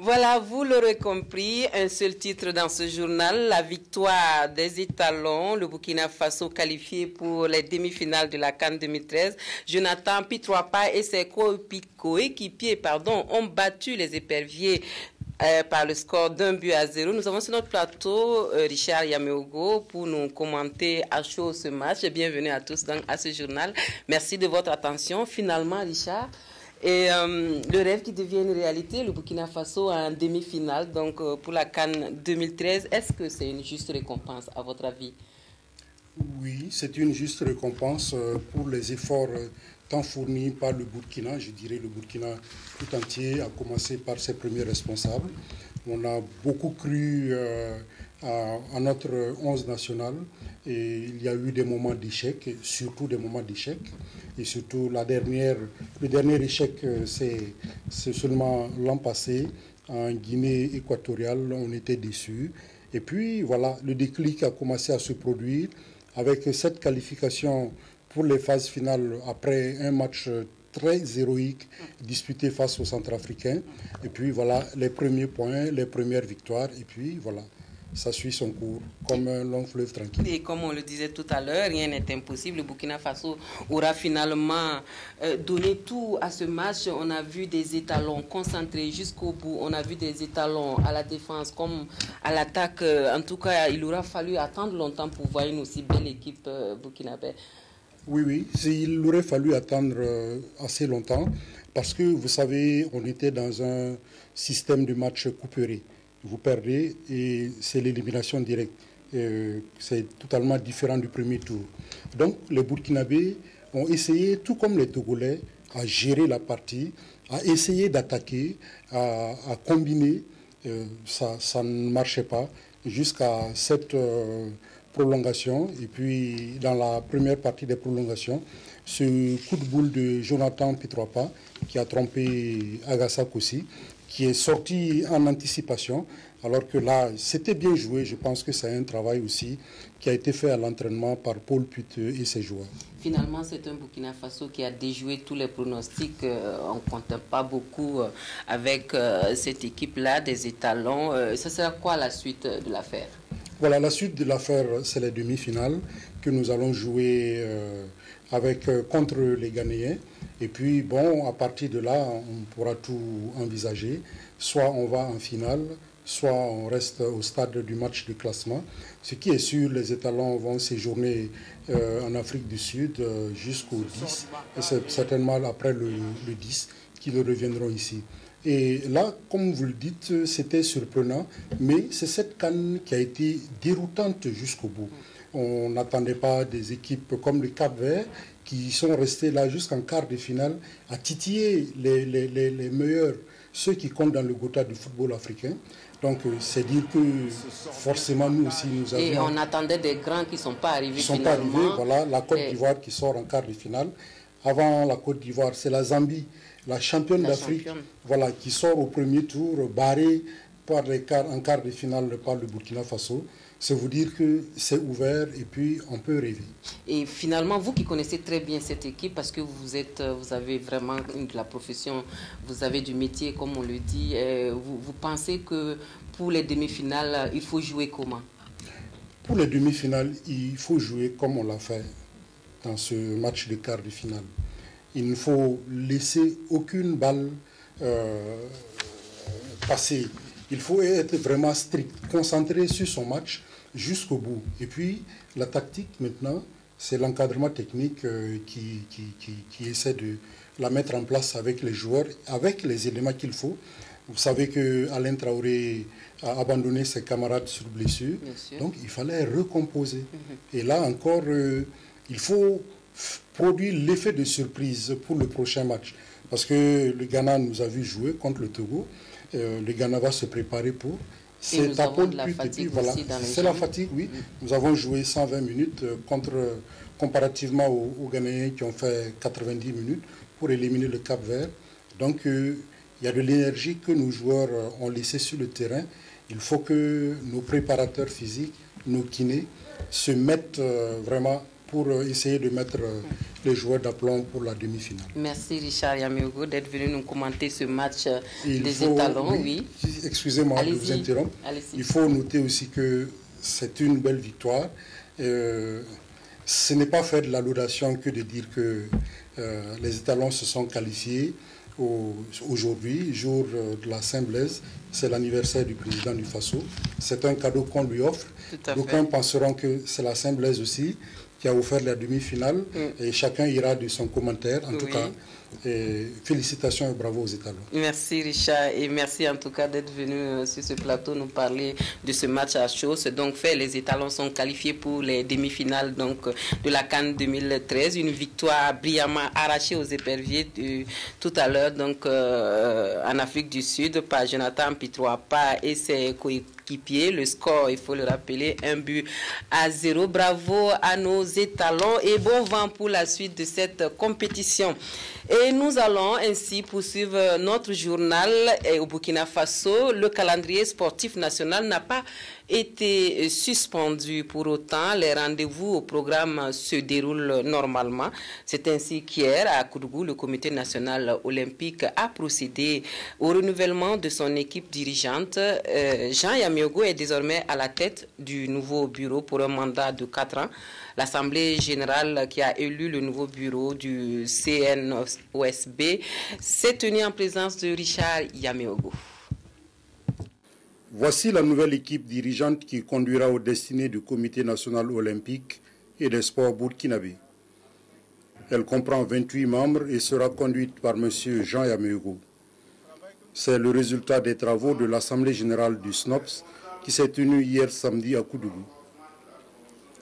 Voilà, vous l'aurez compris, un seul titre dans ce journal, la victoire des étalons, le Burkina Faso qualifié pour les demi-finales de la CAN 2013. Jonathan Pitroapa et ses coéquipiers ont battu les éperviers par le score d'1-0. Nous avons sur notre plateau Richard Yameogo pour nous commenter à chaud ce match. Bienvenue à tous à ce journal. Merci de votre attention. Finalement, Richard, et le rêve qui devient une réalité, le Burkina Faso en demi-finale, donc pour la CAN 2013, est-ce que c'est une juste récompense à votre avis? Oui, c'est une juste récompense pour les efforts tant fournis par le Burkina. Je dirais le Burkina tout entier, à commencer par ses premiers responsables. On a beaucoup cru à notre 11 national et il y a eu des moments d'échec, surtout des moments d'échec. Et surtout le dernier échec, c'est seulement l'an passé, en Guinée équatoriale, on était déçus. Et puis voilà, le déclic a commencé à se produire avec cette qualification pour les phases finales après un match très héroïque disputé face aux Centrafricains. Et puis voilà, les premiers points, les premières victoires, et puis voilà, ça suit son cours comme un long fleuve tranquille. Et comme on le disait tout à l'heure, rien n'est impossible. Le Burkina Faso aura finalement donné tout à ce match. On a vu des étalons concentrés jusqu'au bout. On a vu des étalons à la défense comme à l'attaque. En tout cas, il aura fallu attendre longtemps pour voir une aussi belle équipe burkinabé. Oui, il aurait fallu attendre assez longtemps parce que, vous savez, on était dans un système de match couperé. Vous perdez et c'est l'élimination directe. C'est totalement différent du premier tour. Donc, les Burkinabés ont essayé, tout comme les Togolais, à gérer la partie, à essayer d'attaquer, à combiner. Ça ne marchait pas jusqu'à cette prolongation. Et puis, dans la première partie des prolongations, ce coup de boule de Jonathan Pitroapa qui a trompé Agassa Kossi, qui est sorti en anticipation, alors que là, c'était bien joué. Je pense que c'est un travail aussi qui a été fait à l'entraînement par Paul Puteux et ses joueurs. Finalement, c'est un Burkina Faso qui a déjoué tous les pronostics. On ne compte pas beaucoup avec cette équipe-là, des étalons. Ça sera quoi la suite de l'affaire? Voilà, la suite de l'affaire, c'est les demi-finales que nous allons jouer contre les Ghanéens. Et puis, bon, à partir de là, on pourra tout envisager. Soit on va en finale, soit on reste au stade du match de classement. Ce qui est sûr, les étalons vont séjourner en Afrique du Sud jusqu'au 10. Et c'est certainement après le 10 qu'ils reviendront ici. Et là, comme vous le dites, c'était surprenant, mais c'est cette CAN qui a été déroutante jusqu'au bout. On n'attendait pas des équipes comme le Cap-Vert qui sont restés là jusqu'en quart de finale à titiller les meilleurs, ceux qui comptent dans le Gotha du football africain. Donc c'est dire que forcément nous aussi nous avions... Et on attendait des grands qui ne sont pas arrivés finalement. Qui ne sont pas arrivés, voilà, la Côte d'Ivoire qui sort en quart de finale. Avant la Côte d'Ivoire, c'est la Zambie, la championne d'Afrique, voilà, qui sort au premier tour, barrée en quart de finale par le Burkina Faso. C'est vous dire que c'est ouvert et puis on peut rêver. Et finalement, vous qui connaissez très bien cette équipe, parce que vous avez vraiment de la profession, vous avez du métier, comme on le dit, vous pensez que pour les demi-finales, il faut jouer comment? Pour les demi-finales, il faut jouer comme on l'a fait dans ce match de quart de finale. Il ne faut laisser aucune balle passer. Il faut être vraiment strict, concentré sur son match jusqu'au bout. Et puis, la tactique, maintenant, c'est l'encadrement technique qui essaie de la mettre en place avec les joueurs, avec les éléments qu'il faut. Vous savez qu'Alain Traoré a abandonné ses camarades sur blessure. Donc, il fallait recomposer. Et là encore, il faut produire l'effet de surprise pour le prochain match. Parce que le Ghana nous a vu jouer contre le Togo. Le Ghana va se préparer pour. C'est la fatigue voilà. C'est la fatigue, oui. Nous avons joué 120 minutes comparativement aux Ghanéens qui ont fait 90 minutes pour éliminer le Cap-Vert. Donc, il y a de l'énergie que nos joueurs ont laissée sur le terrain. Il faut que nos préparateurs physiques, nos kinés, se mettent vraiment pour essayer de mettre les joueurs d'aplomb pour la demi-finale. Merci Richard Yameogo d'être venu nous commenter ce match des étalons. Oui. Excusez-moi de vous interrompre. Il faut noter aussi que c'est une belle victoire. Ce n'est pas faire de la laudation que de dire que les étalons se sont qualifiés. Aujourd'hui, jour de la Saint-Blaise, c'est l'anniversaire du président du Faso. C'est un cadeau qu'on lui offre. D'aucuns penseront que c'est la Saint-Blaise aussi qui a offert la demi-finale et chacun ira de son commentaire. En tout cas, félicitations et bravo aux étalons. Merci Richard et merci en tout cas d'être venu sur ce plateau nous parler de ce match à chaud. C'est donc fait, les étalons sont qualifiés pour les demi-finales donc, de la CAN 2013. Une victoire brillamment arrachée aux éperviers tout à l'heure donc en Afrique du Sud par Jonathan Pitroapa et ses coéquipiers. Le score, il faut le rappeler, 1-0. Bravo à nos étalons et bon vent pour la suite de cette compétition. Et nous allons ainsi poursuivre notre journal au Burkina Faso. Le calendrier sportif national n'a pas été suspendu. Pour autant, les rendez-vous au programme se déroulent normalement. C'est ainsi qu'hier, à Koudougou, le comité national olympique a procédé au renouvellement de son équipe dirigeante. Jean Yameogo est désormais à la tête du nouveau bureau pour un mandat de 4 ans. L'Assemblée générale qui a élu le nouveau bureau du CNOSB s'est tenue en présence de Richard Yameogo. Voici la nouvelle équipe dirigeante qui conduira aux destinées du Comité national olympique et des sports burkinabé. Elle comprend 28 membres et sera conduite par M. Jean Yameogo. C'est le résultat des travaux de l'Assemblée générale du SNOPS qui s'est tenue hier samedi à Koudougou.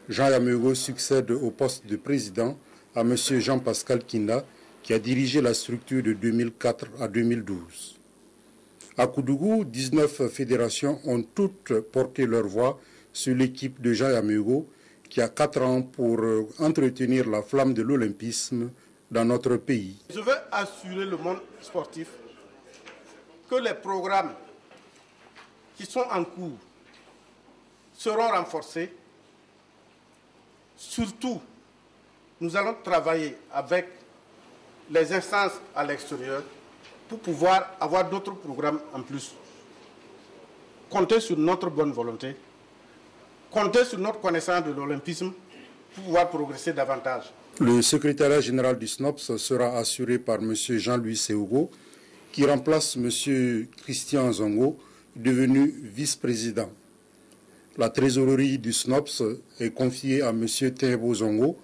Jean Yameogo succède au poste de président à M. Jean-Pascal Kinda, qui a dirigé la structure de 2004 à 2012. À Koudougou, 19 fédérations ont toutes porté leur voix sur l'équipe de Jean Yameogo, qui a 4 ans pour entretenir la flamme de l'olympisme dans notre pays. Je veux assurer le monde sportif que les programmes qui sont en cours seront renforcés. Surtout, nous allons travailler avec les instances à l'extérieur pour pouvoir avoir d'autres programmes en plus. Comptez sur notre bonne volonté, comptez sur notre connaissance de l'olympisme pour pouvoir progresser davantage. Le secrétariat général du SNOPS sera assuré par M. Jean-Louis Seougo, qui remplace M. Christian Zongo, devenu vice-président. La trésorerie du SNOPS est confiée à M. Thébo Zongo,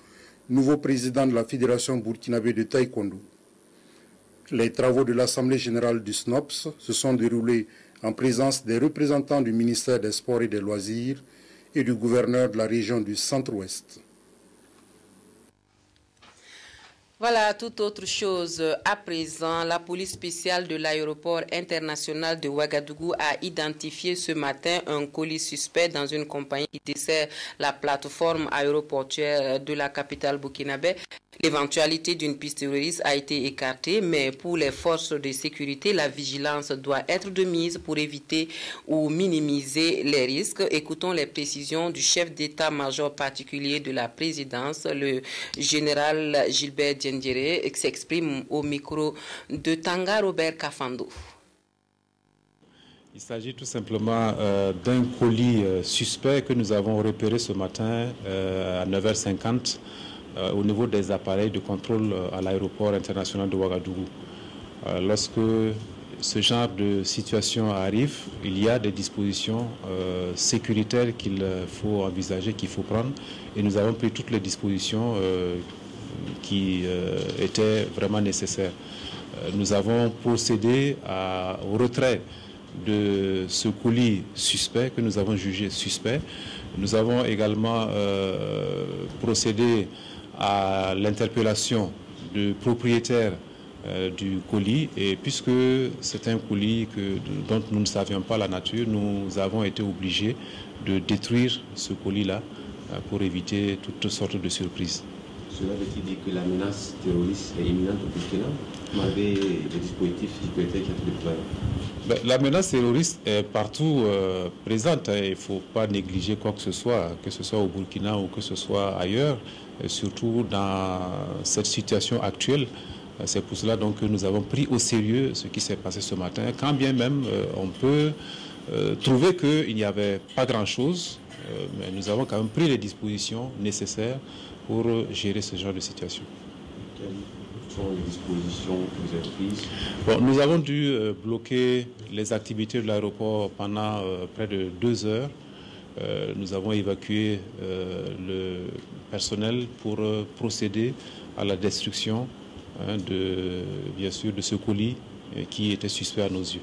nouveau président de la Fédération burkinabé de taekwondo. Les travaux de l'Assemblée générale du SNOPS se sont déroulés en présence des représentants du ministère des Sports et des Loisirs et du gouverneur de la région du Centre-Ouest. Voilà, toute autre chose. À présent, la police spéciale de l'aéroport international de Ouagadougou a identifié ce matin un colis suspect dans une compagnie qui dessert la plateforme aéroportuaire de la capitale burkinabé. L'éventualité d'une piste terroriste a été écartée, mais pour les forces de sécurité, la vigilance doit être de mise pour éviter ou minimiser les risques. Écoutons les précisions du chef d'état-major particulier de la présidence, le général Gilbert Diendéré, qui s'exprime au micro de Tanga Robert Kafando. Il s'agit tout simplement d'un colis suspect que nous avons repéré ce matin à 9h50 au niveau des appareils de contrôle à l'aéroport international de Ouagadougou. Lorsque ce genre de situation arrive, il y a des dispositions sécuritaires qu'il faut envisager, qu'il faut prendre, et nous avons pris toutes les dispositions qui étaient vraiment nécessaires. Nous avons procédé au retrait de ce colis suspect que nous avons jugé suspect. Nous avons également procédé à l'interpellation du propriétaire du colis, et puisque c'est un colis dont nous ne savions pas la nature, nous avons été obligés de détruire ce colis-là pour éviter toutes sortes de surprises. Cela veut-il dire que la menace terroriste est imminente au Burkina? Vous avez des dispositifs sécuritaires qui ont été déployés? La menace terroriste est partout présente. Il ne faut pas négliger quoi que ce soit au Burkina ou que ce soit ailleurs. surtout dans cette situation actuelle. C'est pour cela donc que nous avons pris au sérieux ce qui s'est passé ce matin, quand bien même on peut trouver qu'il n'y avait pas grand-chose, mais nous avons quand même pris les dispositions nécessaires pour gérer ce genre de situation. Quelles sont les dispositions que vous avez prises? Bon, nous avons dû bloquer les activités de l'aéroport pendant près de 2 heures. Nous avons évacué le personnel pour procéder à la destruction bien sûr, de ce colis qui était suspect à nos yeux.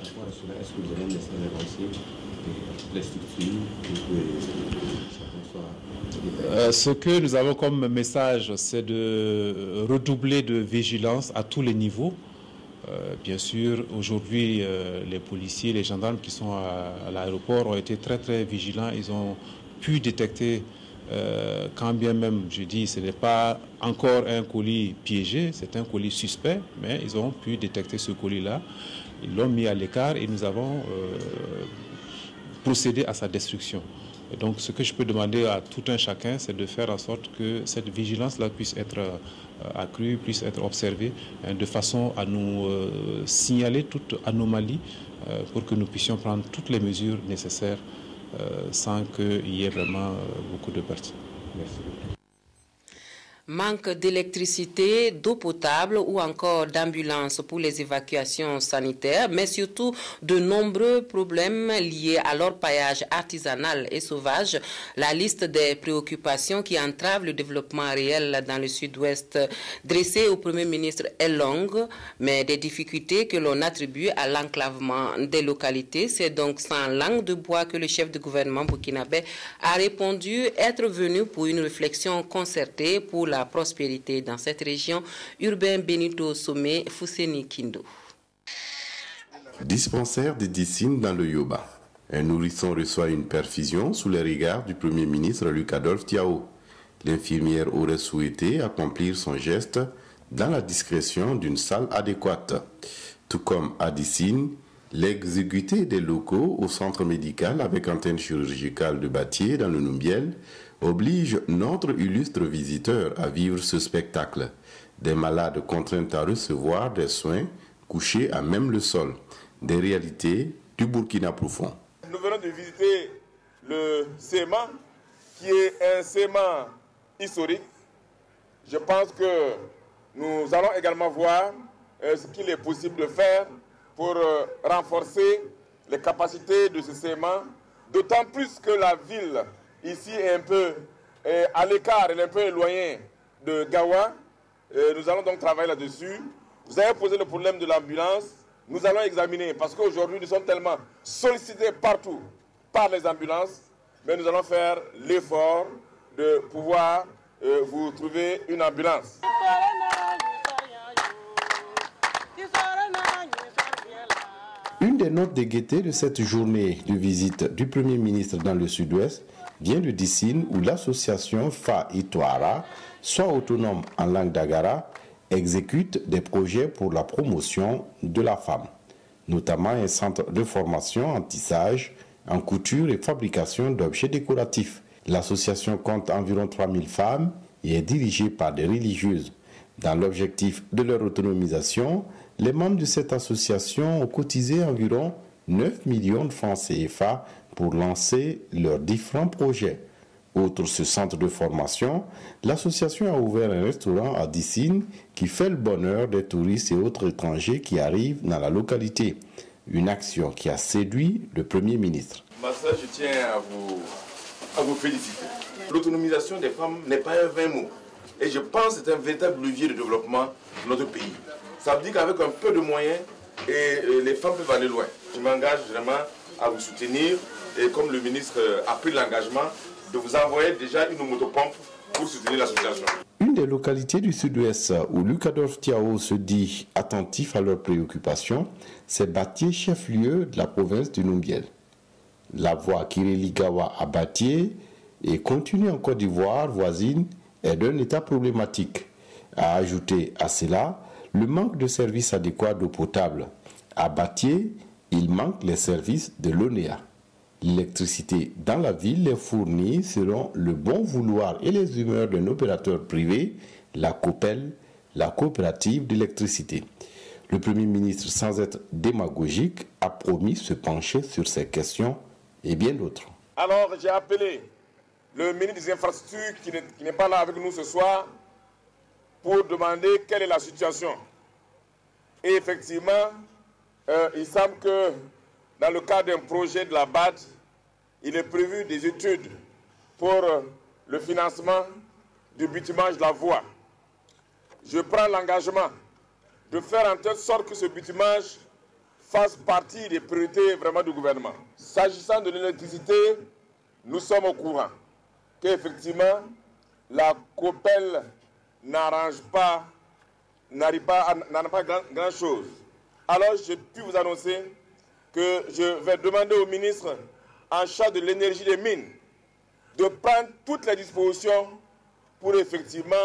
Par rapport à cela, est-ce que vous avez un message à lancer à les structures pour que ce que nous avons comme message, c'est de redoubler de vigilance à tous les niveaux. Bien sûr, aujourd'hui, les policiers, les gendarmes qui sont à l'aéroport ont été très très vigilants. Ils ont pu détecter, quand bien même, je dis, ce n'est pas encore un colis piégé, c'est un colis suspect, mais ils ont pu détecter ce colis-là. Ils l'ont mis à l'écart et nous avons procédé à sa destruction. Et donc, ce que je peux demander à tout un chacun, c'est de faire en sorte que cette vigilance-là puisse être accrue, puisse être observée, de façon à nous signaler toute anomalie pour que nous puissions prendre toutes les mesures nécessaires sans qu'il y ait vraiment beaucoup de pertes. Merci. Manque d'électricité, d'eau potable ou encore d'ambulances pour les évacuations sanitaires, mais surtout de nombreux problèmes liés à l'orpaillage artisanal et sauvage. La liste des préoccupations qui entravent le développement réel dans le sud-ouest dressée au Premier ministre est longue, mais des difficultés que l'on attribue à l'enclavement des localités. C'est donc sans langue de bois que le chef de gouvernement burkinabé a répondu être venu pour une réflexion concertée pour la prospérité dans cette région. Urbain Benito Somé, Fousseni Kindo. Dispensaire de Dissine dans le Yoba. Un nourrisson reçoit une perfusion sous les regards du Premier ministre Luc-Adolphe Tiao. L'infirmière aurait souhaité accomplir son geste dans la discrétion d'une salle adéquate. Tout comme à Dissine, l'exiguïté des locaux au centre médical avec antenne chirurgicale de Batié dans le Numbiel oblige notre illustre visiteur à vivre ce spectacle. Des malades contraints à recevoir des soins couchés à même le sol. Des réalités du Burkina profond. Nous venons de visiter le CEMA, qui est un CEMA historique. Je pense que nous allons également voir ce qu'il est possible de faire pour renforcer les capacités de ce CEMA, d'autant plus que la ville ici est un peu à l'écart, elle est un peu éloignée de Gawa. Nous allons donc travailler là-dessus. Vous avez posé le problème de l'ambulance. Nous allons examiner, parce qu'aujourd'hui nous sommes tellement sollicités partout par les ambulances, mais nous allons faire l'effort de pouvoir vous trouver une ambulance. Une des notes de gaieté de cette journée de visite du Premier ministre dans le sud-ouest vient de Dissine, où l'association Fa Itouara, soit autonome en langue d'Agara, exécute des projets pour la promotion de la femme, notamment un centre de formation en tissage, en couture et fabrication d'objets décoratifs. L'association compte environ 3000 femmes et est dirigée par des religieuses. Dans l'objectif de leur autonomisation, les membres de cette association ont cotisé environ 9 millions de francs CFA pour lancer leurs différents projets. Outre ce centre de formation, l'association a ouvert un restaurant à Dissine qui fait le bonheur des touristes et autres étrangers qui arrivent dans la localité. Une action qui a séduit le Premier ministre. Ma soeur, je tiens à vous féliciter. L'autonomisation des femmes n'est pas un vain mot. Et je pense que c'est un véritable levier de développement de notre pays. Ça veut dire qu'avec un peu de moyens, les femmes peuvent aller loin. Je m'engage vraiment à vous soutenir. Et comme le ministre a pris l'engagement de vous envoyer déjà une motopompe pour soutenir l'association. Une des localités du sud-ouest où Luc-Adolphe Tiao se dit attentif à leurs préoccupations, c'est Batié, chef-lieu de la province du Numbiel. La voie qui relie Gawa à Batié et continue en Côte d'Ivoire voisine est d'un état problématique. À ajouter à cela le manque de services adéquats d'eau potable. À Batié, il manque les services de l'ONEA. L'électricité dans la ville est fournie selon le bon vouloir et les humeurs d'un opérateur privé, la COPEL, la coopérative d'électricité. Le Premier ministre, sans être démagogique, a promis se pencher sur ces questions et bien d'autres. Alors j'ai appelé le ministre des Infrastructures qui n'est pas là avec nous ce soir pour demander quelle est la situation. Et effectivement, il semble que dans le cadre d'un projet de la BAD, il est prévu des études pour le financement du bitumage de la voie. Je prends l'engagement de faire en telle sorte que ce bitumage fasse partie des priorités vraiment du gouvernement. S'agissant de l'électricité, nous sommes au courant qu'effectivement la COPEL n'arrive pas grand-chose. Alors je puis vous annoncer que je vais demander au ministre en charge de l'énergie des mines de prendre toutes les dispositions pour effectivement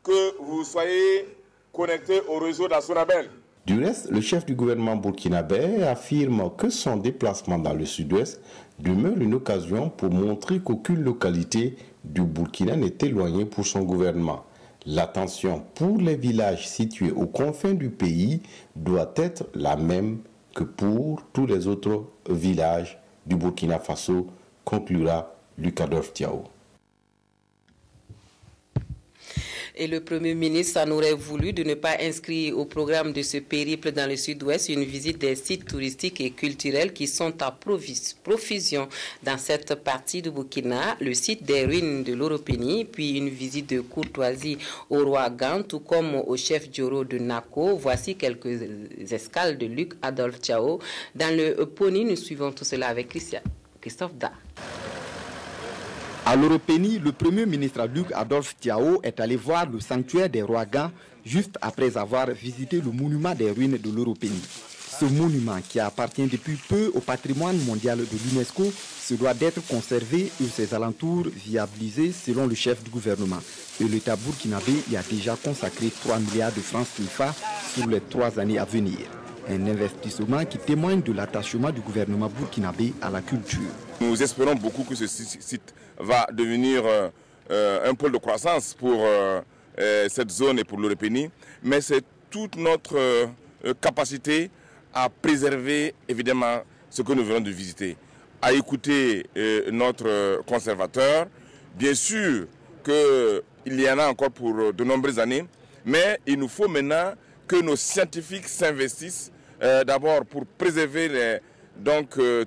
que vous soyez connectés au réseau de la Sonabel. Du reste, le chef du gouvernement burkinabé affirme que son déplacement dans le sud-ouest demeure une occasion pour montrer qu'aucune localité du Burkina n'est éloignée pour son gouvernement. L'attention pour les villages situés aux confins du pays doit être la même que pour tous les autres villages du Burkina Faso, conclura Luc Adolphe Thiaw. Et le Premier ministre en aurait voulu de ne pas inscrire au programme de ce périple dans le sud-ouest une visite des sites touristiques et culturels qui sont à profusion dans cette partie du Burkina, le site des ruines de l'Oropéni, puis une visite de courtoisie au roi Gan, tout comme au chef Djoro de Nako. Voici quelques escales de Luc Adolphe Thiaw. Dans le Pony, nous suivons tout cela avec Christophe Da. À l'Oropéni, le Premier ministre Luc Adolphe Thiaw est allé voir le sanctuaire des rois Gan juste après avoir visité le monument des ruines de l'Oropéni. Ce monument, qui appartient depuis peu au patrimoine mondial de l'UNESCO, se doit d'être conservé et ses alentours viabilisés selon le chef du gouvernement. Et l'État burkinabé y a déjà consacré 3 milliards de francs CFA sur les 3 années à venir. Un investissement qui témoigne de l'attachement du gouvernement burkinabé à la culture. Nous espérons beaucoup que ce site va devenir un pôle de croissance pour cette zone et pour l'Oropéni, mais c'est toute notre capacité à préserver évidemment ce que nous venons de visiter, à écouter notre conservateur. Bien sûr qu'il y en a encore pour de nombreuses années, mais il nous faut maintenant que nos scientifiques s'investissent d'abord pour préserver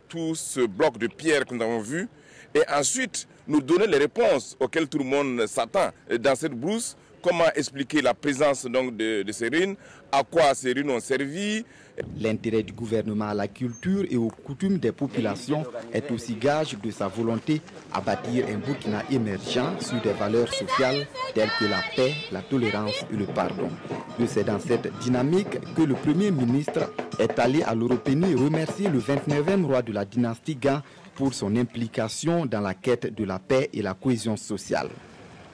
tout ce bloc de pierre que nous avons vu, et ensuite nous donner les réponses auxquelles tout le monde s'attend dans cette brousse. Comment expliquer la présence de ces ruines, à quoi ces ruines ont servi. L'intérêt du gouvernement à la culture et aux coutumes des populations est aussi gage de sa volonté à bâtir un Burkina émergent sur des valeurs sociales telles que la paix, la tolérance et le pardon. Et c'est dans cette dynamique que le Premier ministre est allé à l'Oropéni remercier le 29e roi de la dynastie Gan pour son implication dans la quête de la paix et la cohésion sociale.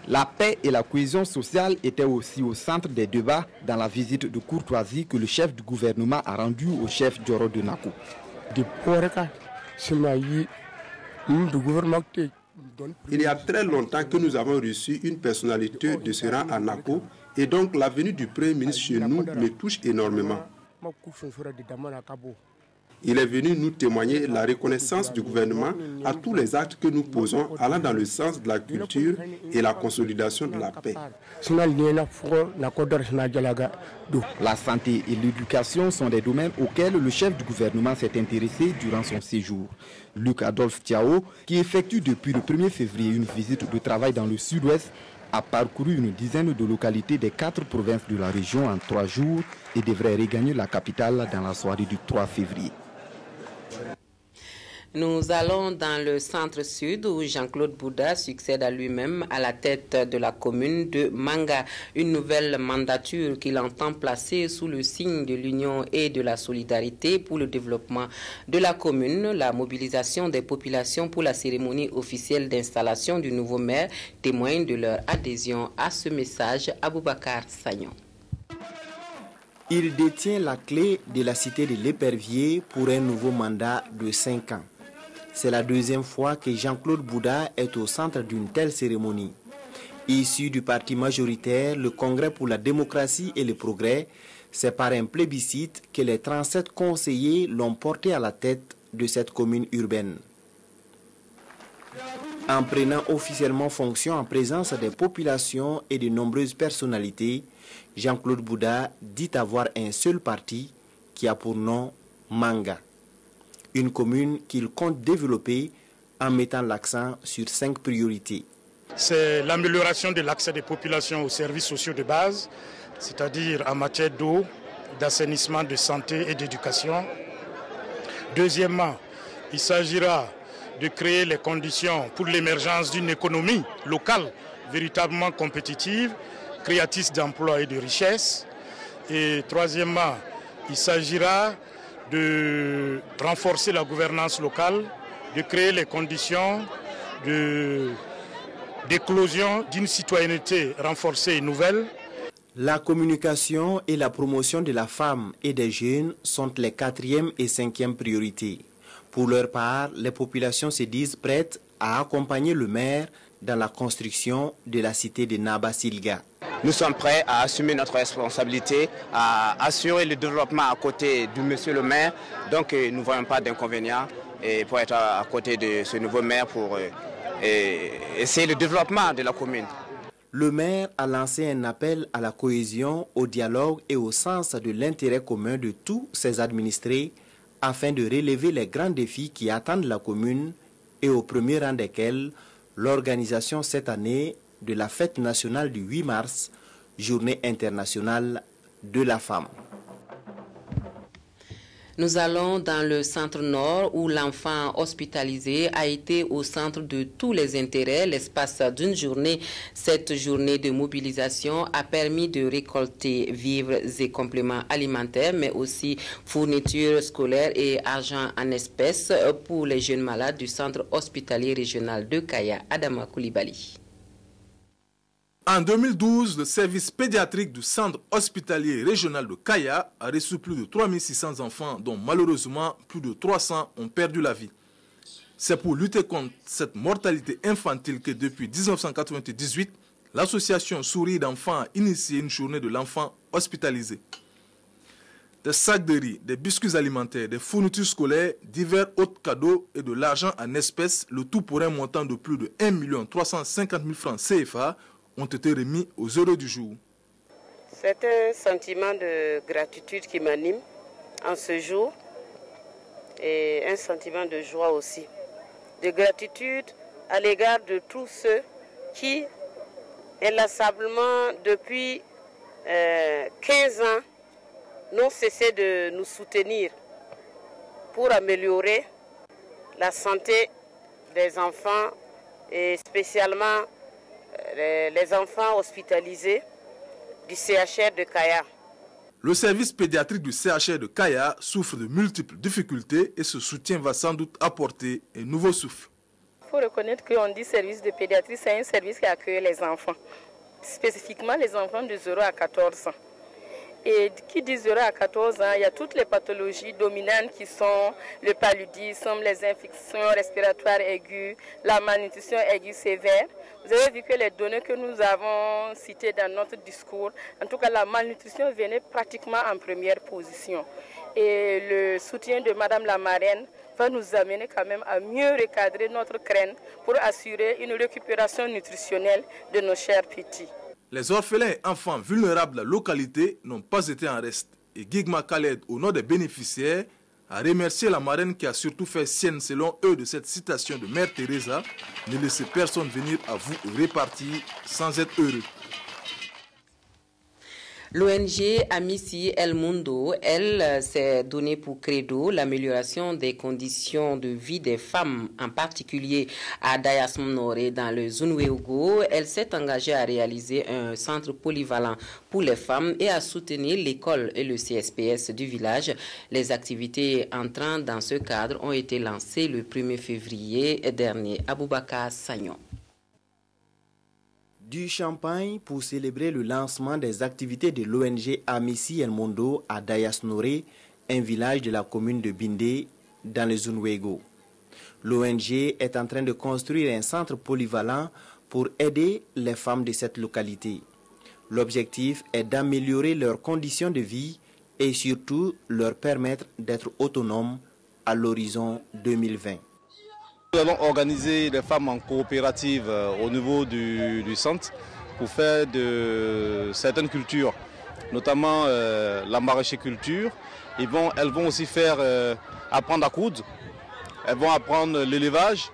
La paix et la cohésion sociale étaient aussi au centre des débats dans la visite de courtoisie que le chef du gouvernement a rendue au chef Djoro de Nako. Il y a très longtemps que nous avons reçu une personnalité de ce rang à Nako, et donc la venue du Premier ministre chez nous me touche énormément. Il est venu nous témoigner la reconnaissance du gouvernement à tous les actes que nous posons allant dans le sens de la culture et la consolidation de la paix. La santé et l'éducation sont des domaines auxquels le chef du gouvernement s'est intéressé durant son séjour. Luc Adolphe Thiaw, qui effectue depuis le 1er février une visite de travail dans le sud-ouest, a parcouru une dizaine de localités des 4 provinces de la région en 3 jours et devrait regagner la capitale dans la soirée du 3 février. Nous allons dans le centre-sud où Jean-Claude Bouda succède à lui-même à la tête de la commune de Manga. Une nouvelle mandature qu'il entend placer sous le signe de l'union et de la solidarité pour le développement de la commune. La mobilisation des populations pour la cérémonie officielle d'installation du nouveau maire témoigne de leur adhésion à ce message. Aboubacar Sagnon. Il détient la clé de la cité de l'Épervier pour un nouveau mandat de 5 ans. c'est la deuxième fois que Jean-Claude Bouda est au centre d'une telle cérémonie. Issu du parti majoritaire, le Congrès pour la démocratie et le progrès, c'est par un plébiscite que les 37 conseillers l'ont porté à la tête de cette commune urbaine. En prenant officiellement fonction en présence des populations et de nombreuses personnalités, Jean-Claude Bouda dit avoir un seul parti qui a pour nom Manga. Une commune qu'il compte développer en mettant l'accent sur 5 priorités. C'est l'amélioration de l'accès des populations aux services sociaux de base, c'est-à-dire en matière d'eau, d'assainissement, de santé et d'éducation. Deuxièmement, il s'agira de créer les conditions pour l'émergence d'une économie locale véritablement compétitive, créatrice d'emplois et de richesses. Et troisièmement, il s'agira de renforcer la gouvernance locale, de créer les conditions d'éclosion d'une citoyenneté renforcée et nouvelle. La communication et la promotion de la femme et des jeunes sont les 4e et 5e priorités. Pour leur part, les populations se disent prêtes à accompagner le maire dans la construction de la cité de Naba Silga. Nous sommes prêts à assumer notre responsabilité, à assurer le développement à côté du monsieur le maire. Donc nous ne voyons pas d'inconvénient pour être à côté de ce nouveau maire pour essayer le développement de la commune. Le maire a lancé un appel à la cohésion, au dialogue et au sens de l'intérêt commun de tous ses administrés afin de relever les grands défis qui attendent la commune et au premier rang desquels l'organisation cette année de la fête nationale du 8 mars, journée internationale de la femme. Nous allons dans le centre nord où l'enfant hospitalisé a été au centre de tous les intérêts. L'espace d'une journée, cette journée de mobilisation a permis de récolter vivres et compléments alimentaires, mais aussi fournitures scolaires et argent en espèces pour les jeunes malades du centre hospitalier régional de Kaya, Adama Koulibaly. En 2012, le service pédiatrique du centre hospitalier régional de Kaya a reçu plus de 3600 enfants, dont malheureusement plus de 300 ont perdu la vie. C'est pour lutter contre cette mortalité infantile que depuis 1998, l'association Sourire d'enfants a initié une journée de l'enfant hospitalisé. Des sacs de riz, des biscuits alimentaires, des fournitures scolaires, divers autres cadeaux et de l'argent en espèces, le tout pour un montant de plus de 1 350 000 francs CFA, ont été remis aux heureux du jour. C'est un sentiment de gratitude qui m'anime en ce jour et un sentiment de joie aussi. De gratitude à l'égard de tous ceux qui, inlassablement depuis 15 ans, n'ont cessé de nous soutenir pour améliorer la santé des enfants et spécialement les enfants hospitalisés du CHR de Kaya. Le service pédiatrique du CHR de Kaya souffre de multiples difficultés et ce soutien va sans doute apporter un nouveau souffle. Il faut reconnaître qu'on dit service de pédiatrie, c'est un service qui accueille les enfants, spécifiquement les enfants de 0 à 14 ans. Et qui dit 0 à 14 ans, il y a toutes les pathologies dominantes qui sont le paludisme, les infections respiratoires aiguës, la malnutrition aiguë sévère. Vous avez vu que les données que nous avons citées dans notre discours, en tout cas la malnutrition venait pratiquement en première position. Et le soutien de Madame la marraine va nous amener quand même à mieux recadrer notre crène pour assurer une récupération nutritionnelle de nos chers petits. Les orphelins et enfants vulnérables de la localité n'ont pas été en reste. Et Gigma Khaled, au nom des bénéficiaires, a remercié la marraine qui a surtout fait sienne, selon eux, de cette citation de Mère Teresa: ne laissez personne venir à vous répartir sans être heureux. L'ONG Amici El Mundo, elle, s'est donnée pour credo l'amélioration des conditions de vie des femmes, en particulier à Dayas Mnore dans le Zunweogo. Elle s'est engagée à réaliser un centre polyvalent pour les femmes et à soutenir l'école et le CSPS du village. Les activités entrant dans ce cadre ont été lancées le 1er février dernier. Aboubakar Sagnon. Du champagne pour célébrer le lancement des activités de l'ONG Amici El Mundo à Dayas Mnore, un village de la commune de Bindé, dans le Zunweogo. L'ONG est en train de construire un centre polyvalent pour aider les femmes de cette localité. L'objectif est d'améliorer leurs conditions de vie et surtout leur permettre d'être autonomes à l'horizon 2020. Nous allons organiser des femmes en coopérative au niveau du centre pour faire de certaines cultures, notamment la maraîchiculture. Elles vont aussi faire apprendre à coudre, elles vont apprendre l'élevage.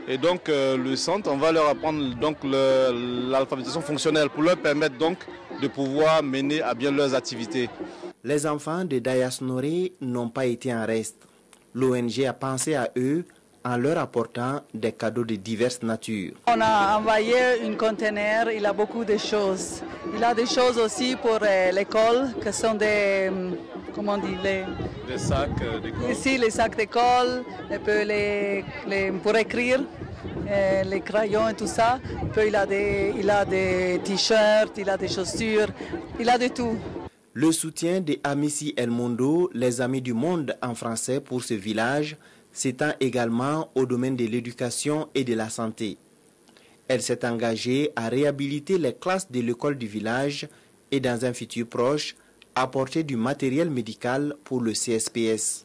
Et donc le centre, on va leur apprendre l'alphabétisation fonctionnelle pour leur permettre donc de pouvoir mener à bien leurs activités. Les enfants de Dayas Noré n'ont pas été en reste. L'ONG a pensé à eux en leur apportant des cadeaux de diverses natures. On a envoyé un conteneur, il a beaucoup de choses. Il a des choses aussi pour l'école, que sont des, comment on dit, des sacs d'école. Ici, les sacs d'école, pour écrire, les crayons et tout ça. Puis il a des t-shirts, il a des chaussures, il a de tout. Le soutien de Amici El Mundo, les Amis du Monde en français pour ce village, s'étend également au domaine de l'éducation et de la santé. Elle s'est engagée à réhabiliter les classes de l'école du village et dans un futur proche, apporter du matériel médical pour le CSPS.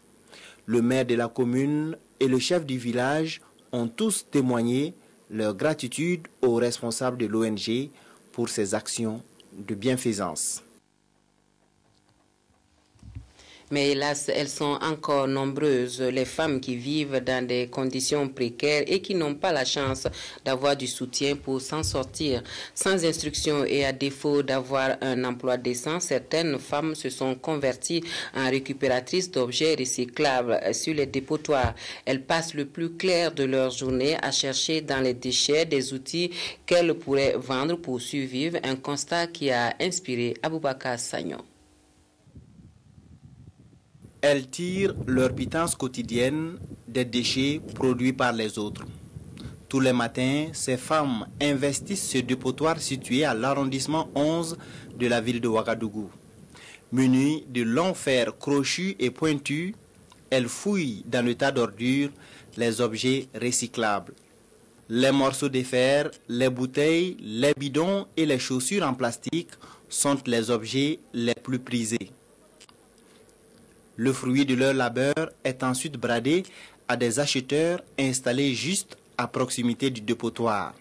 Le maire de la commune et le chef du village ont tous témoigné leur gratitude aux responsables de l'ONG pour ces actions de bienfaisance. Mais hélas, elles sont encore nombreuses, les femmes qui vivent dans des conditions précaires et qui n'ont pas la chance d'avoir du soutien pour s'en sortir. Sans instruction et à défaut d'avoir un emploi décent, certaines femmes se sont converties en récupératrices d'objets recyclables sur les dépotoirs. Elles passent le plus clair de leur journée à chercher dans les déchets des outils qu'elles pourraient vendre pour survivre, un constat qui a inspiré Aboubakar Sagnon. Elles tirent leur pitance quotidienne des déchets produits par les autres. Tous les matins, ces femmes investissent ce dépotoir situé à l'arrondissement 11 de la ville de Ouagadougou. Munies de longs fers crochus et pointus, elles fouillent dans le tas d'ordures les objets recyclables. Les morceaux de fer, les bouteilles, les bidons et les chaussures en plastique sont les objets les plus prisés. Le fruit de leur labeur est ensuite bradé à des acheteurs installés juste à proximité du dépotoir.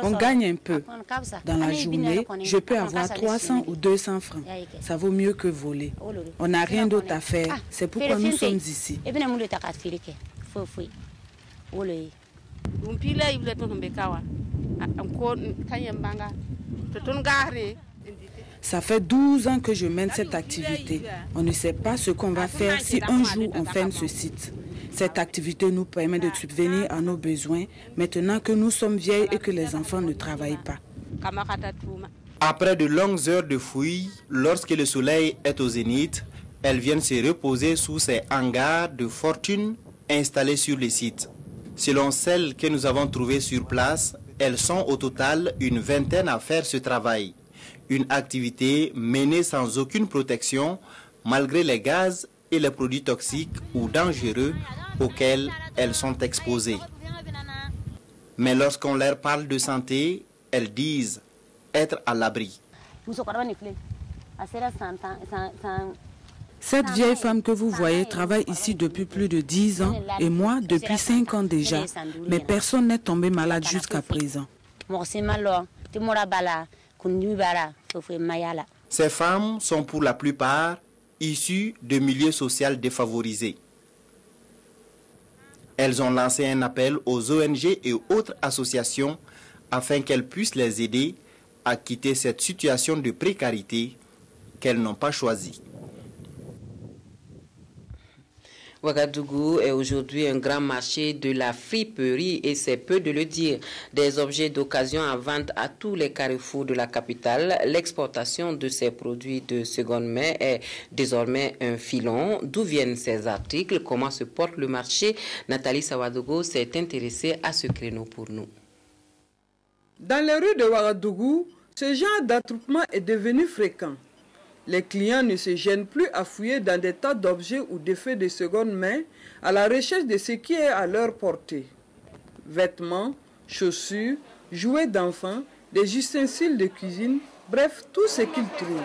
On gagne un peu. Dans la journée, je peux avoir 300 ou 200 francs. Ça vaut mieux que voler. On n'a rien d'autre à faire. C'est pourquoi nous sommes ici. Ça fait 12 ans que je mène cette activité. On ne sait pas ce qu'on va faire si un jour on ferme ce site. Cette activité nous permet de subvenir à nos besoins maintenant que nous sommes vieilles et que les enfants ne travaillent pas. Après de longues heures de fouilles, lorsque le soleil est au zénith, elles viennent se reposer sous ces hangars de fortune installés sur le site. Selon celles que nous avons trouvées sur place, elles sont au total une vingtaine à faire ce travail. Une activité menée sans aucune protection, malgré les gaz et les produits toxiques ou dangereux auxquels elles sont exposées. Mais lorsqu'on leur parle de santé, elles disent être à l'abri. Cette vieille femme que vous voyez travaille ici depuis plus de 10 ans et moi depuis 5 ans déjà. Mais personne n'est tombé malade jusqu'à présent. Ces femmes sont pour la plupart issues de milieux sociaux défavorisés. Elles ont lancé un appel aux ONG et autres associations afin qu'elles puissent les aider à quitter cette situation de précarité qu'elles n'ont pas choisie. Ouagadougou est aujourd'hui un grand marché de la friperie et c'est peu de le dire. Des objets d'occasion à vente à tous les carrefours de la capitale. L'exportation de ces produits de seconde main est désormais un filon. D'où viennent ces articles? Comment se porte le marché? Nathalie Sawadogo s'est intéressée à ce créneau pour nous. Dans les rues de Ouagadougou, ce genre d'attroupement est devenu fréquent. Les clients ne se gênent plus à fouiller dans des tas d'objets ou d'effets de seconde main à la recherche de ce qui est à leur portée. Vêtements, chaussures, jouets d'enfants, des ustensiles de cuisine, bref, tout ce qu'ils trouvent.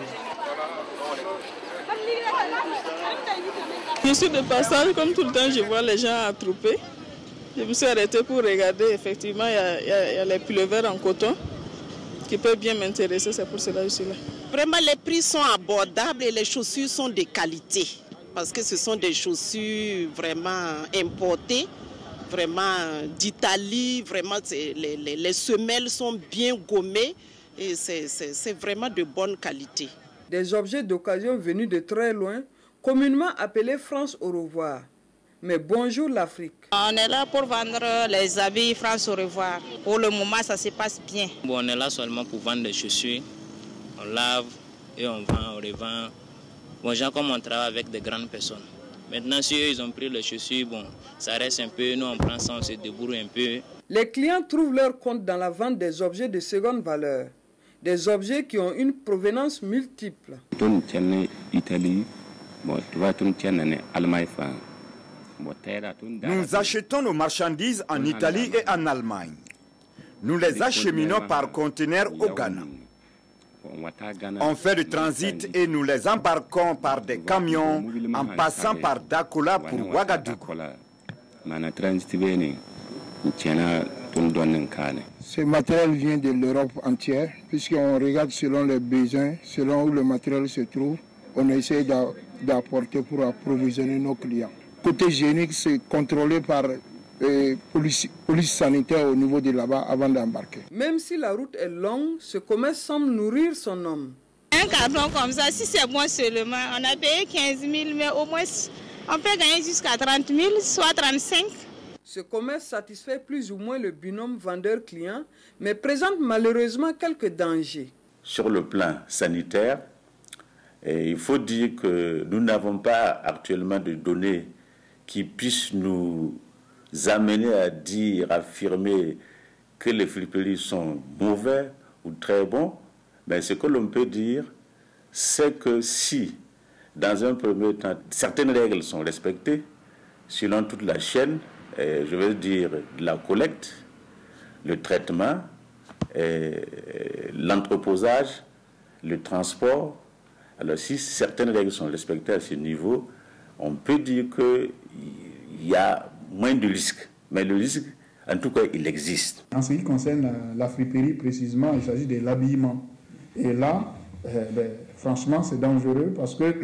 Je suis de passage, comme tout le temps, je vois les gens attroupés. Je me suis arrêtée pour regarder, effectivement, il y a les pullovers en coton qui peuvent bien m'intéresser, c'est pour cela que je suis là. Vraiment, les prix sont abordables et les chaussures sont de qualité. Parce que ce sont des chaussures vraiment importées, vraiment d'Italie. Vraiment, les semelles sont bien gommées et c'est vraiment de bonne qualité. Des objets d'occasion venus de très loin, communément appelés France au revoir. Mais bonjour l'Afrique. On est là pour vendre les habits France au revoir. Pour le moment, ça se passe bien. Bon, on est là seulement pour vendre des chaussures. On lave et on vend, on revend. Bon, genre comme on travaille avec des grandes personnes. Maintenant, si eux, ils ont pris les chaussures, bon, ça reste un peu, nous on prend ça, on se débrouille un peu. Les clients trouvent leur compte dans la vente des objets de seconde valeur. Des objets qui ont une provenance multiple. Nous achetons nos marchandises en Italie et en Allemagne. Nous les acheminons par conteneurs au Ghana. On fait du transit et nous les embarquons par des camions en passant par Dakola pour Ouagadougou. Ce matériel vient de l'Europe entière, puisqu'on regarde selon les besoins, selon où le matériel se trouve, on essaie d'apporter pour approvisionner nos clients. Côté hygiénique, c'est contrôlé par police sanitaire au niveau de là-bas avant d'embarquer. Même si la route est longue, ce commerce semble nourrir son homme. Un carton comme ça, si c'est bon seulement, on a payé 15 000, mais au moins on peut gagner jusqu'à 30 000, soit 35 000. Ce commerce satisfait plus ou moins le binôme vendeur-client, mais présente malheureusement quelques dangers. Sur le plan sanitaire, il faut dire que nous n'avons pas actuellement de données qui puissent nous amener à dire, affirmer que les friperies sont mauvais ou très bons. Mais ce que l'on peut dire, c'est que si, dans un premier temps, certaines règles sont respectées, selon toute la chaîne, je veux dire la collecte, le traitement, l'entreposage, le transport. Alors si certaines règles sont respectées à ce niveau, on peut dire qu'il y a moins de risques. Mais le risque, en tout cas, il existe. En ce qui concerne la friperie, précisément, il s'agit de l'habillement. Et là, franchement, c'est dangereux parce que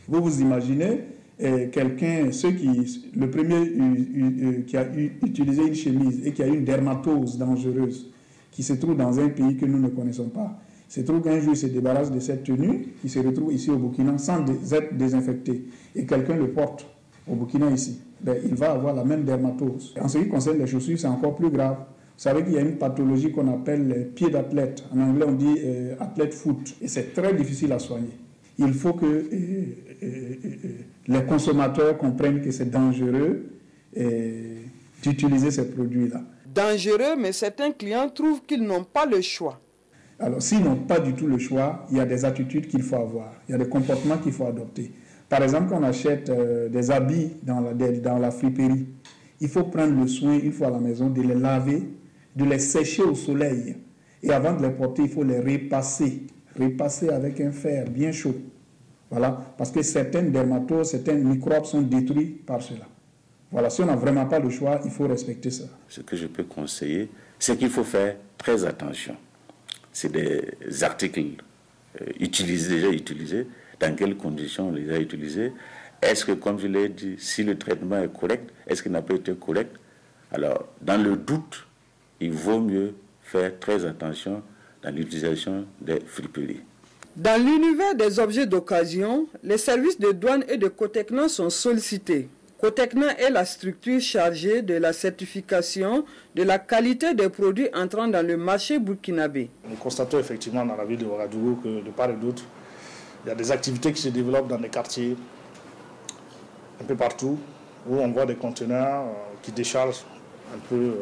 vous imaginez quelqu'un, le premier qui a utilisé une chemise et qui a une dermatose dangereuse, qui se trouve dans un pays que nous ne connaissons pas. Il se trouve qu'un jour, il se débarrasse de cette tenue, qui se retrouve ici au Burkina sans être désinfecté. Et quelqu'un le porte au Burkina ici. Il va avoir la même dermatose. En ce qui concerne les chaussures, c'est encore plus grave. Vous savez qu'il y a une pathologie qu'on appelle pied d'athlète. En anglais, on dit athlète foot. Et c'est très difficile à soigner. Il faut que les consommateurs comprennent que c'est dangereux d'utiliser ces produits-là. Dangereux, mais certains clients trouvent qu'ils n'ont pas le choix. Alors, s'ils n'ont pas du tout le choix, il y a des attitudes qu'il faut avoir. Il y a des comportements qu'il faut adopter. Par exemple, quand on achète des habits dans la friperie, il faut prendre le soin, une fois à la maison, de les laver, de les sécher au soleil. Et avant de les porter, il faut les repasser. Repasser avec un fer bien chaud. Voilà, parce que certaines dermatoses, certains microbes sont détruits par cela. Voilà, si on n'a vraiment pas le choix, il faut respecter ça. Ce que je peux conseiller, c'est qu'il faut faire très attention. C'est des articles déjà utilisés. Dans quelles conditions on les a utilisés? Est-ce que, comme je l'ai dit, si le traitement est correct, est-ce qu'il n'a pas été correct? Alors, dans le doute, il vaut mieux faire très attention dans l'utilisation des friperies. Dans l'univers des objets d'occasion, les services de douane et de Cotecna sont sollicités. Cotecna est la structure chargée de la certification de la qualité des produits entrant dans le marché burkinabé. Nous constatons effectivement dans la ville de Ouagadougou que de part et d'autre, il y a des activités qui se développent dans des quartiers un peu partout, où on voit des conteneurs qui déchargent un peu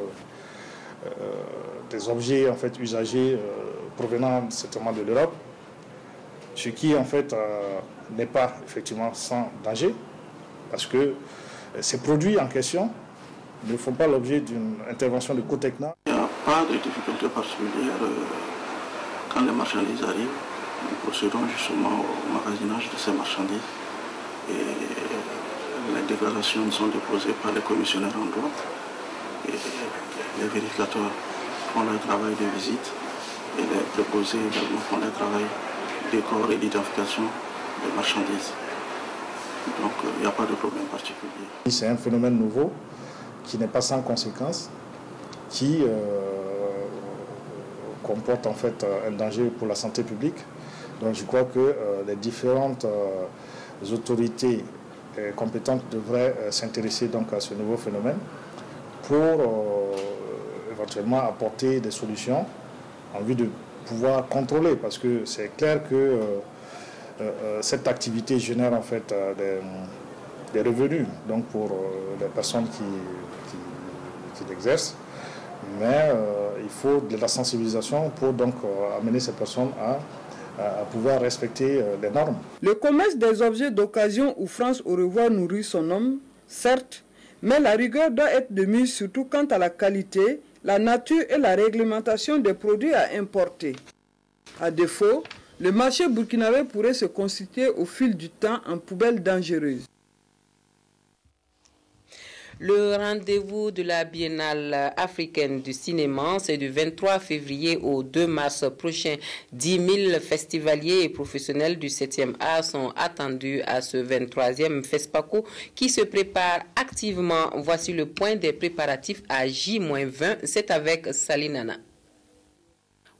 des objets en fait usagés provenant certainement de l'Europe. ce qui en fait n'est pas effectivement sans danger, parce que ces produits en question ne font pas l'objet d'une intervention de Cotecna. Il n'y a pas de difficulté particulière quand les marchandises arrivent. Nous procédons justement au magasinage de ces marchandises et les déclarations sont déposées par les commissionnaires en droit et les vérificateurs font leur travail de visite et les préposés également font leur travail de corps et d'identification des marchandises. Donc il n'y a pas de problème particulier. C'est un phénomène nouveau qui n'est pas sans conséquences, qui comporte en fait un danger pour la santé publique. Donc je crois que les différentes autorités compétentes devraient s'intéresser donc à ce nouveau phénomène pour éventuellement apporter des solutions en vue de pouvoir contrôler, parce que c'est clair que cette activité génère en fait des revenus donc pour les personnes qui l'exercent, mais il faut de la sensibilisation pour donc amener ces personnes à pouvoir respecter les normes. Le commerce des objets d'occasion où France au revoir nourrit son homme, certes, mais la rigueur doit être de mise surtout quant à la qualité, la nature et la réglementation des produits à importer. À défaut, le marché burkinabé pourrait se constituer au fil du temps en poubelle dangereuse. Le rendez-vous de la Biennale africaine du cinéma, c'est du 23 février au 2 mars prochain. 10 000 festivaliers et professionnels du 7e art sont attendus à ce 23e FESPACO qui se prépare activement. Voici le point des préparatifs à J-20. C'est avec Salinana.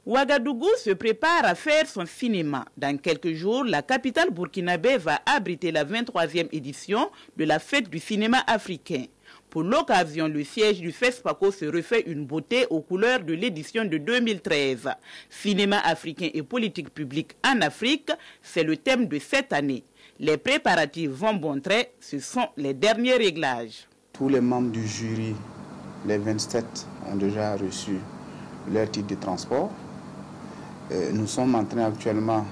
Ouagadougou se prépare à faire son cinéma. Dans quelques jours, la capitale burkinabé va abriter la 23e édition de la fête du cinéma africain. Pour l'occasion, le siège du FESPACO se refait une beauté aux couleurs de l'édition de 2013. Cinéma africain et politique publique en Afrique, c'est le thème de cette année. Les préparatifs vont bon trait, ce sont les derniers réglages. Tous les membres du jury, les 27, ont déjà reçu leur titre de transport. Nous sommes en train actuellement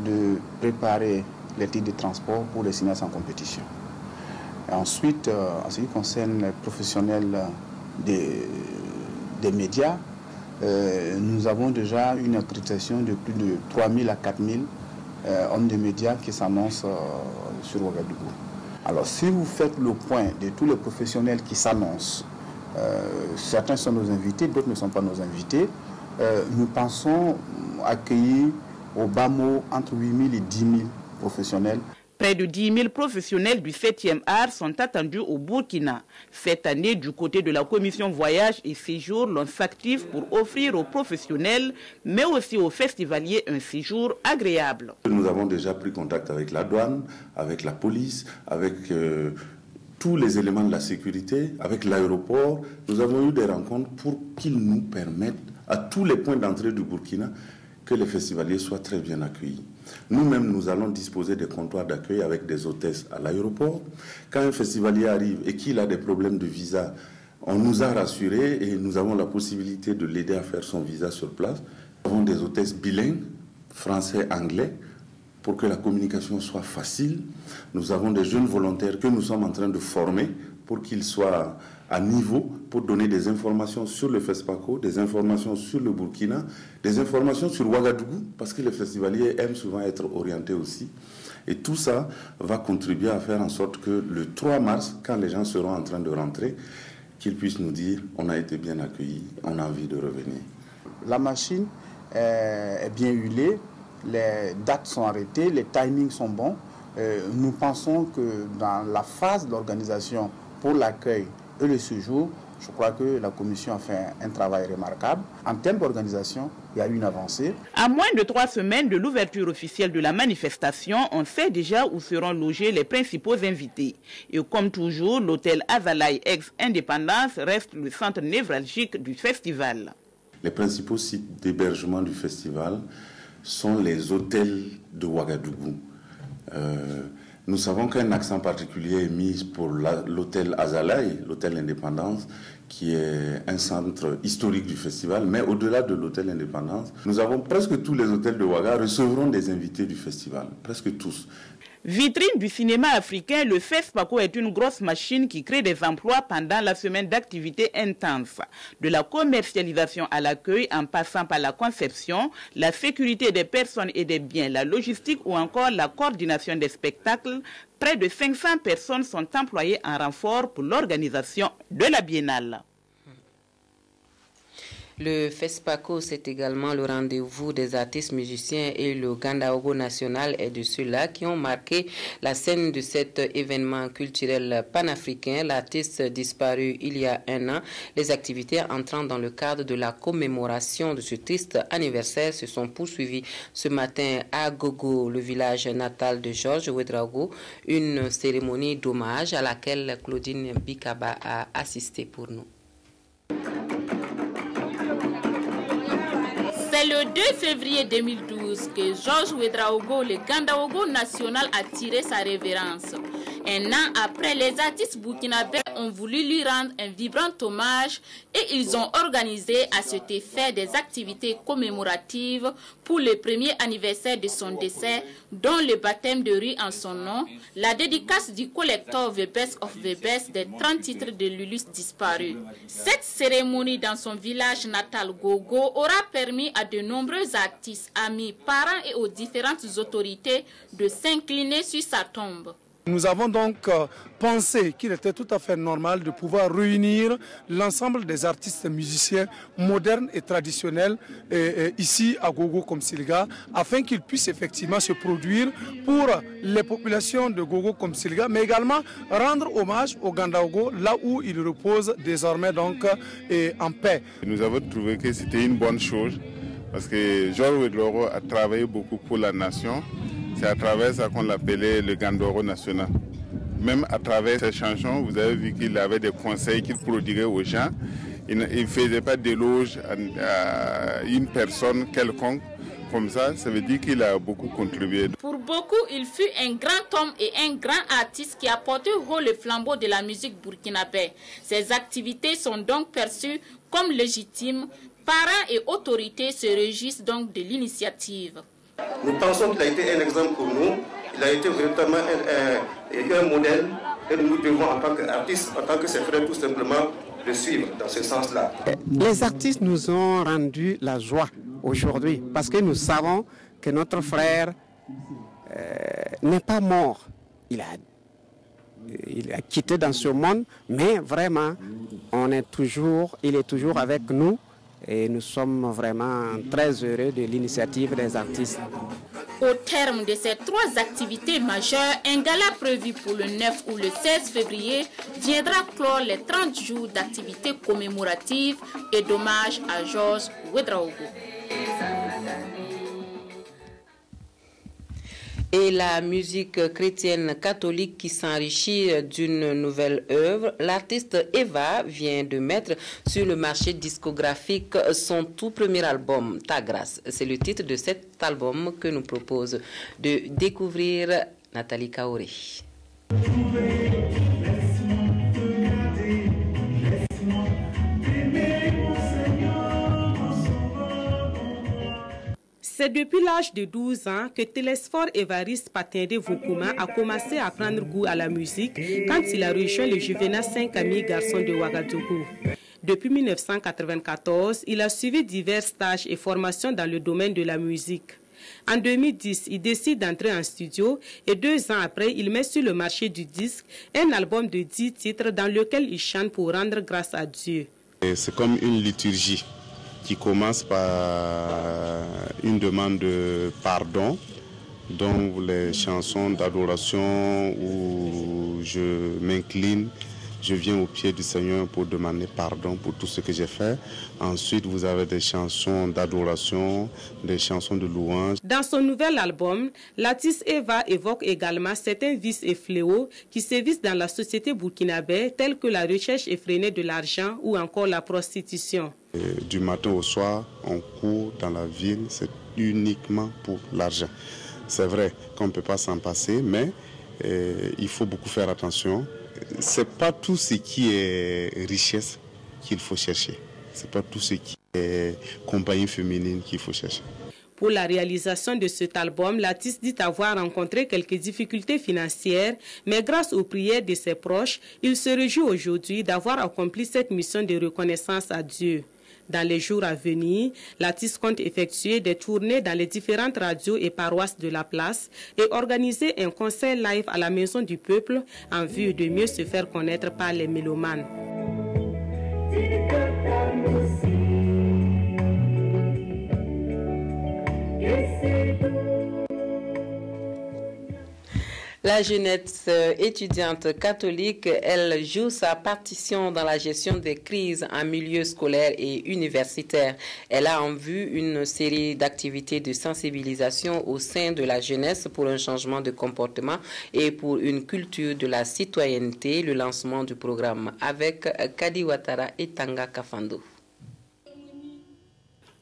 de préparer les titres de transport pour les cinéastes en compétition. Et ensuite, en ce qui concerne les professionnels des médias, nous avons déjà une accréditation de plus de 3 000 à 4 000 hommes de médias qui s'annoncent sur Ouagadougou. Alors, si vous faites le point de tous les professionnels qui s'annoncent, certains sont nos invités, d'autres ne sont pas nos invités, nous pensons accueillir au bas mot entre 8 000 et 10 000 professionnels. Près de 10 000 professionnels du 7e art sont attendus au Burkina. Cette année, du côté de la commission voyage et séjour, l'on s'active pour offrir aux professionnels, mais aussi aux festivaliers, un séjour agréable. Nous avons déjà pris contact avec la douane, avec la police, avec tous les éléments de la sécurité, avec l'aéroport. Nous avons eu des rencontres pour qu'ils nous permettent, à tous les points d'entrée du Burkina, que les festivaliers soient très bien accueillis. Nous-mêmes, nous allons disposer des comptoirs d'accueil avec des hôtesses à l'aéroport. Quand un festivalier arrive et qu'il a des problèmes de visa, on nous a rassurés et nous avons la possibilité de l'aider à faire son visa sur place. Nous avons des hôtesses bilingues, français-anglais, pour que la communication soit facile. Nous avons des jeunes volontaires que nous sommes en train de former pour qu'ils soient à niveau, pour donner des informations sur le FESPACO, des informations sur le Burkina, des informations sur Ouagadougou, parce que les festivaliers aiment souvent être orientés aussi. Et tout ça va contribuer à faire en sorte que le 3 mars, quand les gens seront en train de rentrer, qu'ils puissent nous dire « on a été bien accueillis, on a envie de revenir ». La machine est bien huilée, les dates sont arrêtées, les timings sont bons. Nous pensons que dans la phase d'organisation pour l'accueil et le séjour, je crois que la Commission a fait un travail remarquable. En termes d'organisation, il y a eu une avancée. À moins de 3 semaines de l'ouverture officielle de la manifestation, on sait déjà où seront logés les principaux invités. Et comme toujours, l'hôtel Azalaï ex-Indépendance reste le centre névralgique du festival. Les principaux sites d'hébergement du festival sont les hôtels de Ouagadougou. Nous savons qu'un accent particulier est mis pour l'hôtel Azalaï, l'hôtel Indépendance, qui est un centre historique du festival, mais au-delà de l'hôtel Indépendance, nous avons presque tous les hôtels de Ouaga recevront des invités du festival, presque tous. Vitrine du cinéma africain, le FESPACO est une grosse machine qui crée des emplois pendant la semaine d'activité intense. De la commercialisation à l'accueil en passant par la conception, la sécurité des personnes et des biens, la logistique ou encore la coordination des spectacles, près de 500 personnes sont employées en renfort pour l'organisation de la biennale. Le FESPACO, c'est également le rendez-vous des artistes musiciens et le Gandaogo national est de ceux-là qui ont marqué la scène de cet événement culturel panafricain. L'artiste disparu il y a un an. Les activités entrant dans le cadre de la commémoration de ce triste anniversaire se sont poursuivies ce matin à Gogo, le village natal de Georges Ouedraogo, une cérémonie d'hommage à laquelle Claudine Bikaba a assisté pour nous. C'est le 2 février 2012 que Georges Ouedraogo, le Gandaogo national, a tiré sa révérence. Un an après, les artistes burkinabés ont voulu lui rendre un vibrant hommage et ils ont organisé à cet effet des activités commémoratives pour le premier anniversaire de son décès, dont le baptême de rue en son nom, la dédicace du collector The Best of the Best des 30 titres de Lulus disparus. Cette cérémonie dans son village natal Gogo aura permis à de nombreux artistes, amis, parents et aux différentes autorités de s'incliner sur sa tombe. Nous avons donc pensé qu'il était tout à fait normal de pouvoir réunir l'ensemble des artistes musiciens modernes et traditionnels ici à Gogo Komsilga afin qu'ils puissent effectivement se produire pour les populations de Gogo Komsilga, mais également rendre hommage au Gandaogo là où il repose désormais donc en paix. Nous avons trouvé que c'était une bonne chose parce que Georges Ouedraogo a travaillé beaucoup pour la nation. C'est à travers ça qu'on l'appelait le Gandaogo national. Même à travers ces chansons, vous avez vu qu'il avait des conseils qu'il prodiguait aux gens. Il ne faisait pas d'éloge à une personne quelconque. Comme ça veut dire qu'il a beaucoup contribué. Pour beaucoup, il fut un grand homme et un grand artiste qui a porté haut le flambeau de la musique burkinabé. Ses activités sont donc perçues comme légitimes. Parents et autorités se réjouissent donc de l'initiative. Nous pensons qu'il a été un exemple pour nous, il a été véritablement un modèle et nous devons en tant qu'artistes, en tant que ses frères tout simplement le suivre dans ce sens-là. Les artistes nous ont rendu la joie aujourd'hui parce que nous savons que notre frère n'est pas mort. Il a quitté dans ce monde, mais vraiment il est toujours avec nous. Et nous sommes vraiment très heureux de l'initiative des artistes. Au terme de ces 3 activités majeures, un gala prévu pour le 9 ou le 16 février viendra clore les 30 jours d'activités commémoratives et d'hommage à Georges Ouedraogo. Et la musique chrétienne catholique qui s'enrichit d'une nouvelle œuvre, l'artiste Eva vient de mettre sur le marché discographique son tout premier album, Ta Grâce. C'est le titre de cet album que nous propose de découvrir Nathalie Kaoré. C'est depuis l'âge de 12 ans que Télésphore Évariste Patinde Vokuma a commencé à prendre goût à la musique quand il a rejoint le Juvénat 5 amis garçons de Ouagadougou. Depuis 1994, il a suivi divers stages et formations dans le domaine de la musique. En 2010, il décide d'entrer en studio et 2 ans après, il met sur le marché du disque un album de 10 titres dans lequel il chante pour rendre grâce à Dieu. C'est comme une liturgie qui commence par une demande de pardon, donc les chansons d'adoration où je m'incline, je viens au pied du Seigneur pour demander pardon pour tout ce que j'ai fait. Ensuite, vous avez des chansons d'adoration, des chansons de louange. Dans son nouvel album, l'artiste Eva évoque également certains vices et fléaux qui sévissent dans la société burkinabé, tels que la recherche effrénée de l'argent ou encore la prostitution. Du matin au soir, on court dans la ville, c'est uniquement pour l'argent. C'est vrai qu'on ne peut pas s'en passer, mais il faut beaucoup faire attention. Ce n'est pas tout ce qui est richesse qu'il faut chercher. Ce n'est pas tout ce qui est compagnie féminine qu'il faut chercher. Pour la réalisation de cet album, l'artiste dit avoir rencontré quelques difficultés financières, mais grâce aux prières de ses proches, il se réjouit aujourd'hui d'avoir accompli cette mission de reconnaissance à Dieu. Dans les jours à venir, l'artiste compte effectuer des tournées dans les différentes radios et paroisses de la place et organiser un concert live à la Maison du Peuple en vue de mieux se faire connaître par les mélomanes. La jeunesse étudiante catholique, elle joue sa partition dans la gestion des crises en milieu scolaire et universitaire. Elle a en vue une série d'activités de sensibilisation au sein de la jeunesse pour un changement de comportement et pour une culture de la citoyenneté. Le lancement du programme avec Kadi Ouattara et Tanga Kafando.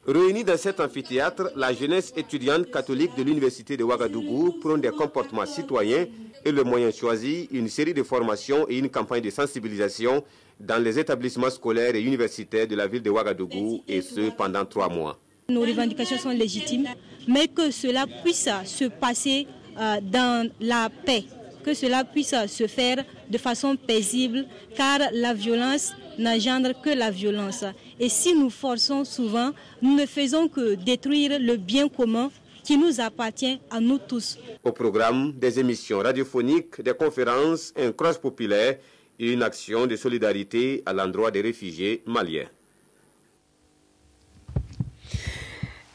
Réunis dans cet amphithéâtre, la jeunesse étudiante catholique de l'Université de Ouagadougou prône des comportements citoyens et le moyen choisi, une série de formations et une campagne de sensibilisation dans les établissements scolaires et universitaires de la ville de Ouagadougou, et ce pendant 3 mois. Nos revendications sont légitimes, mais que cela puisse se passer dans la paix, que cela puisse se faire de façon paisible, car la violence n'engendre que la violence. Et si nous forçons souvent, nous ne faisons que détruire le bien commun qui nous appartient à nous tous. Au programme, des émissions radiophoniques, des conférences, un cross populaire et une action de solidarité à l'endroit des réfugiés maliens.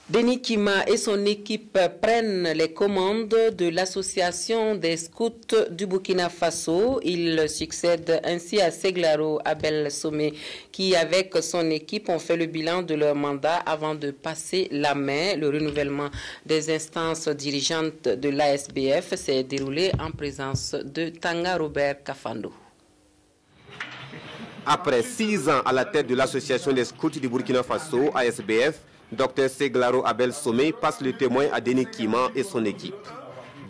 Denis Kima et son équipe prennent les commandes de l'association des scouts du Burkina Faso. Il succède ainsi à Seglaro Abel Somé qui, avec son équipe, ont fait le bilan de leur mandat avant de passer la main. Le renouvellement des instances dirigeantes de l'ASBF s'est déroulé en présence de Tanga Robert Kafando. Après 6 ans à la tête de l'association des scouts du Burkina Faso, ASBF, Dr Seglaro Abel Somé passe le témoin à Denis Kima et son équipe.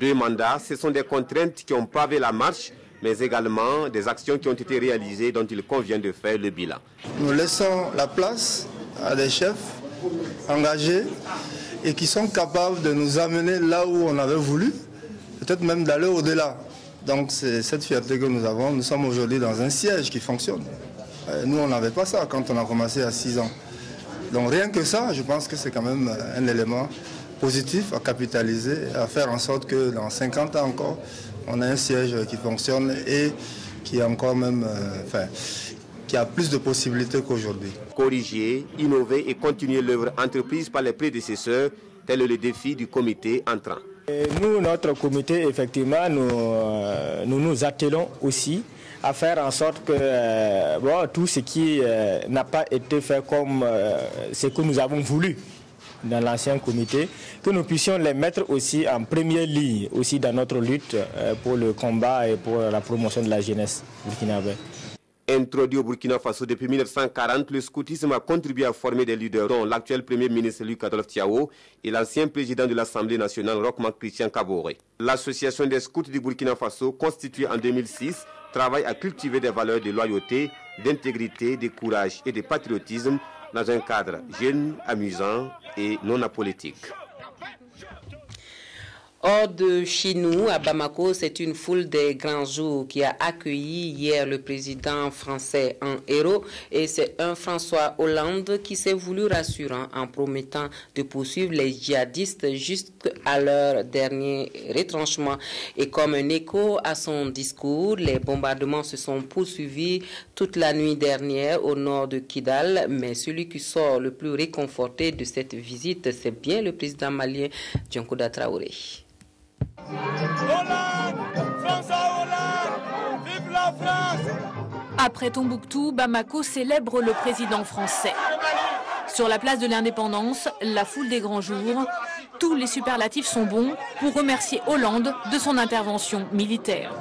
2 mandats, ce sont des contraintes qui ont pavé la marche, mais également des actions qui ont été réalisées dont il convient de faire le bilan. Nous laissons la place à des chefs engagés et qui sont capables de nous amener là où on avait voulu, peut-être même d'aller au-delà. Donc c'est cette fierté que nous avons. Nous sommes aujourd'hui dans un siège qui fonctionne. Nous, on n'avait pas ça quand on a commencé à 6 ans. Donc rien que ça, je pense que c'est quand même un élément positif à capitaliser, à faire en sorte que dans 50 ans encore, on a un siège qui fonctionne et qui est encore même, qui a plus de possibilités qu'aujourd'hui. Corriger, innover et continuer l'œuvre entreprise par les prédécesseurs, tel est le défi du comité entrant. Et nous, notre comité, effectivement, nous attelons aussi à faire en sorte que tout ce qui n'a pas été fait comme ce que nous avons voulu dans l'ancien comité, que nous puissions les mettre aussi en première ligne aussi dans notre lutte pour le combat et pour la promotion de la jeunesse burkinabé. Introduit au Burkina Faso depuis 1940, le scoutisme a contribué à former des leaders dont l'actuel Premier ministre Luc Adolphe Thiaw et l'ancien président de l'Assemblée nationale Rochman Christian Kaboré. L'association des scouts du Burkina Faso, constituée en 2006, travaille à cultiver des valeurs de loyauté, d'intégrité, de courage et de patriotisme dans un cadre jeune, amusant et non apolitique. Hors de chez nous, à Bamako, c'est une foule des grands jours qui a accueilli hier le président français en héros. Et c'est un François Hollande qui s'est voulu rassurant en promettant de poursuivre les djihadistes jusqu'à leur dernier retranchement. Et comme un écho à son discours, les bombardements se sont poursuivis toute la nuit dernière au nord de Kidal. Mais celui qui sort le plus réconforté de cette visite, c'est bien le président malien Dionkouda Traoré. Hollande, François Hollande, vive la France! Après Tombouctou, Bamako célèbre le président français. Sur la place de l'Indépendance, la foule des grands jours, tous les superlatifs sont bons pour remercier Hollande de son intervention militaire.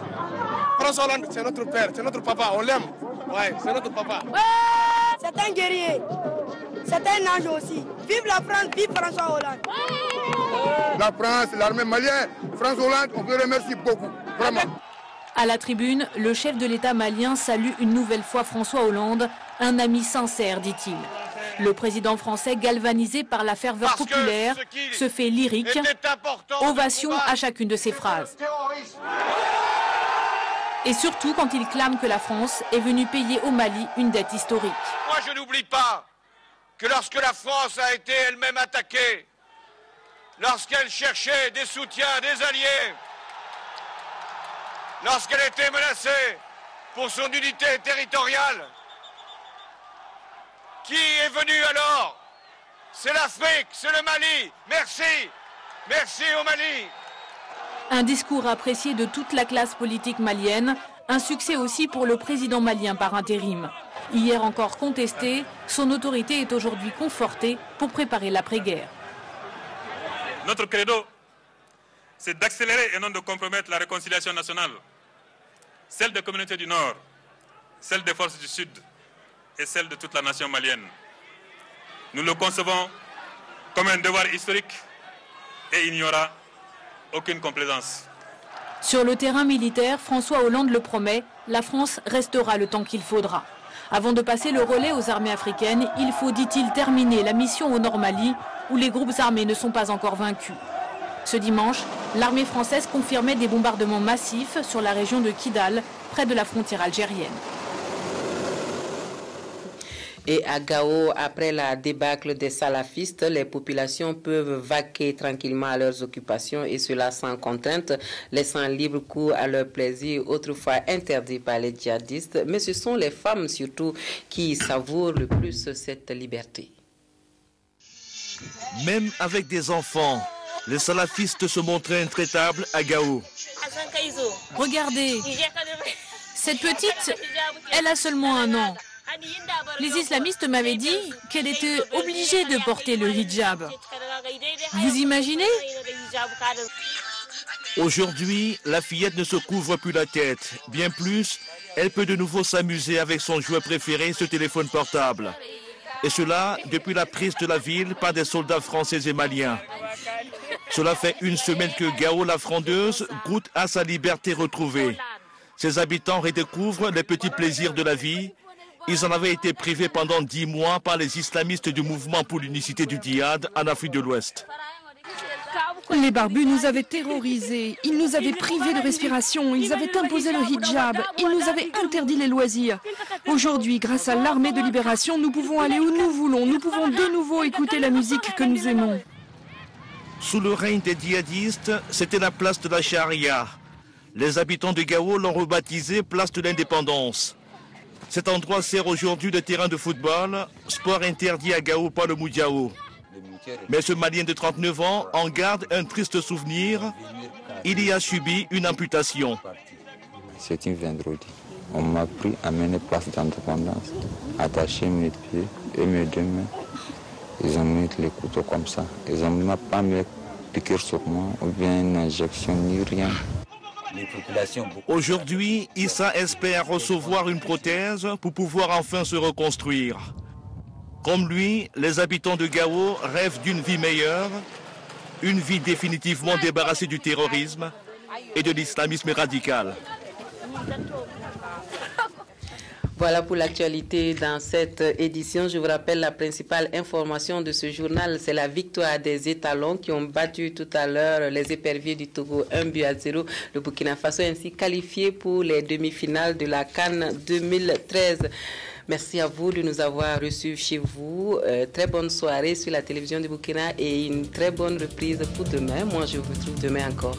François Hollande, c'est notre père, c'est notre papa, on l'aime. Ouais, c'est notre papa. Ouais, c'est un guerrier, c'est un ange aussi. Vive la France, vive François Hollande. La France, l'armée malienne, François Hollande, on vous remercie beaucoup, vraiment. À la tribune, le chef de l'État malien salue une nouvelle fois François Hollande un ami sincère, dit-il. Le président français, galvanisé par la ferveur populaire, se fait lyrique, ovation à chacune de ses phrases. Et surtout quand il clame que la France est venue payer au Mali une dette historique. Moi, je n'oublie pas que lorsque la France a été elle-même attaquée, lorsqu'elle cherchait des soutiens, des alliés, lorsqu'elle était menacée pour son unité territoriale, qui est venu alors? C'est l'Afrique, c'est le Mali. Merci, merci au Mali. Un discours apprécié de toute la classe politique malienne, un succès aussi pour le président malien par intérim. Hier encore contesté, son autorité est aujourd'hui confortée pour préparer l'après-guerre. Notre credo, c'est d'accélérer et non de compromettre la réconciliation nationale, celle des communautés du Nord, celle des forces du Sud et celle de toute la nation malienne. Nous le concevons comme un devoir historique et il n'y aura aucune complaisance. Sur le terrain militaire, François Hollande le promet, la France restera le temps qu'il faudra. Avant de passer le relais aux armées africaines, il faut, dit-il, terminer la mission au Nord Mali, où les groupes armés ne sont pas encore vaincus. Ce dimanche, l'armée française confirmait des bombardements massifs sur la région de Kidal, près de la frontière algérienne. Et à Gao, après la débâcle des salafistes, les populations peuvent vaquer tranquillement à leurs occupations et cela sans contrainte, laissant libre cours à leur plaisir, autrefois interdit par les djihadistes. Mais ce sont les femmes surtout qui savourent le plus cette liberté. Même avec des enfants, les salafistes se montraient intraitables à Gao. Regardez, cette petite, elle a seulement 1 an. Les islamistes m'avaient dit qu'elle était obligée de porter le hijab. Vous imaginez? Aujourd'hui, la fillette ne se couvre plus la tête. Bien plus, elle peut de nouveau s'amuser avec son jouet préféré, ce téléphone portable. Et cela depuis la prise de la ville par des soldats français et maliens. Cela fait 1 semaine que Gao, la frondeuse, goûte à sa liberté retrouvée. Ses habitants redécouvrent les petits plaisirs de la vie. Ils en avaient été privés pendant 10 mois par les islamistes du mouvement pour l'unicité du djihad en Afrique de l'Ouest. Les barbus nous avaient terrorisés, ils nous avaient privés de respiration, ils avaient imposé le hijab, ils nous avaient interdit les loisirs. Aujourd'hui, grâce à l'armée de libération, nous pouvons aller où nous voulons, nous pouvons de nouveau écouter la musique que nous aimons. Sous le règne des djihadistes, c'était la place de la charia. Les habitants de Gao l'ont rebaptisée place de l'indépendance. Cet endroit sert aujourd'hui de terrain de football, sport interdit à Gao par le Moudiao. Mais ce Malien de 39 ans en garde un triste souvenir. Il y a subi une amputation. C'est un vendredi. On m'a pris à mener place d'indépendance, attaché mes pieds et mes 2 mains. Ils ont mis les couteaux comme ça. Ils n'ont pas mis piqûre sur moi ou bien une injection ni rien. Aujourd'hui, Issa espère recevoir une prothèse pour pouvoir enfin se reconstruire. Comme lui, les habitants de Gao rêvent d'une vie meilleure, une vie définitivement débarrassée du terrorisme et de l'islamisme radical. Voilà pour l'actualité dans cette édition. Je vous rappelle la principale information de ce journal, c'est la victoire des étalons qui ont battu tout à l'heure les éperviers du Togo 1-0. Le Burkina Faso est ainsi qualifié pour les demi-finales de la CAN 2013. Merci à vous de nous avoir reçus chez vous. Très bonne soirée sur la télévision du Burkina et une très bonne reprise pour demain. Moi, je vous retrouve demain encore.